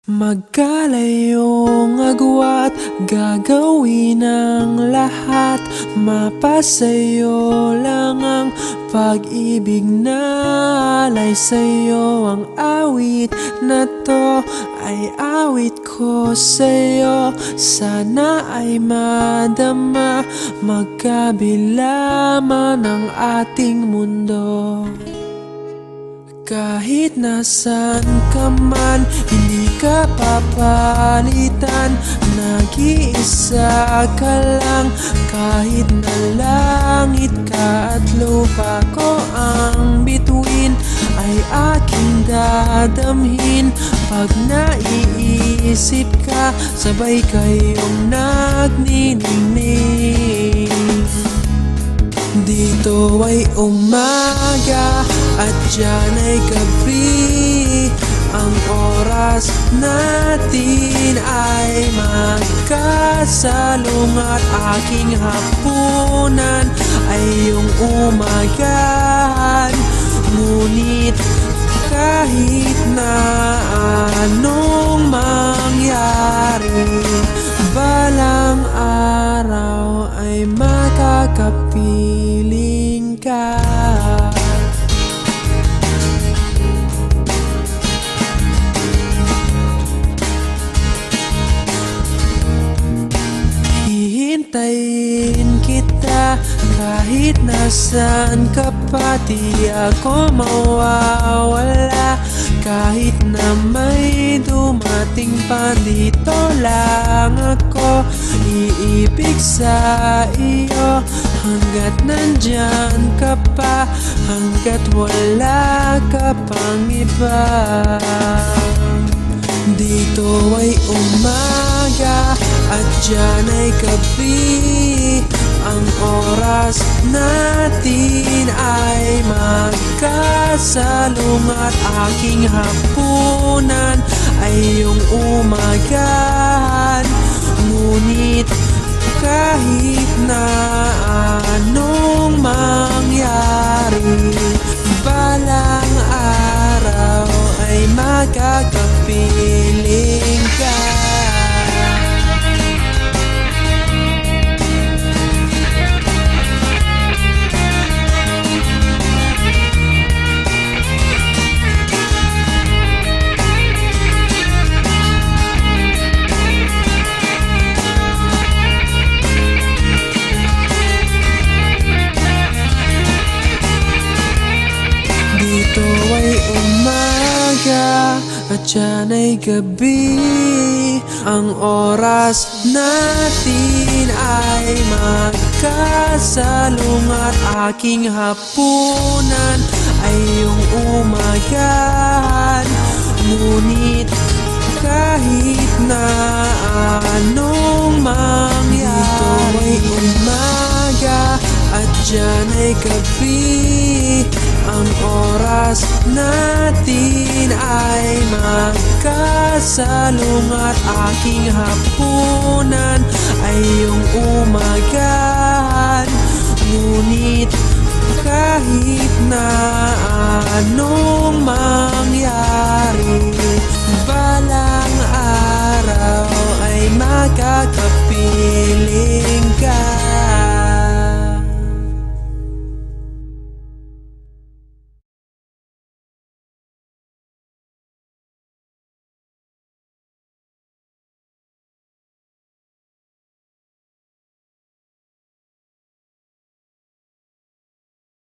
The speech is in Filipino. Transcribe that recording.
Magkalayong agwat, gagawin ang lahat. Mapasayo lang ang pag-ibig na alay sa'yo. Ang awit na to ay awit ko sa'yo. Sana ay madama, magkabila man ang ating mundo. Kahit nasan ka man, hindi ka papalitan. Nag-iisa ka lang, kahit na langit ka at lupa ko ang bituin, ay aking dadamhin. Pag naiisip ka, sabay kayong nagniningning. Dito ay umaga at diyan ay gabi. Ang oras natin ay magkasalungat. Aking hapunan ay iyong umagahan. Ngunit kahit na anong mangyari, balang araw ay makakapiling ka. Hihintayin kita kahit nasaan ka pa. Di ako mawawala kahit na may dumating pa. Dito lang ako iibig sa iyo hanggat nandyan ka pa, hanggat wala ka pang iba. Dito ay umaga at diyan ay gabi. Ang oras natin ay magkasalungat. Aking hapunan ay iyong umagahan. Ngunit kahit na anong mangyari, balang araw ay makakapiling ka. Dito ay umaga at diyan ay gabi. Ang oras natin ay magkasalungat. Aking hapunan ay iyong umagahan. Ngunit kahit na anong mangyari, dito ay umaga at diyan ay gabi. Ang oras natin ay magkasalungat. Aking hapunan ay iyong umagahan. Ngunit kahit na anong mangyari, balang araw ay makakapiling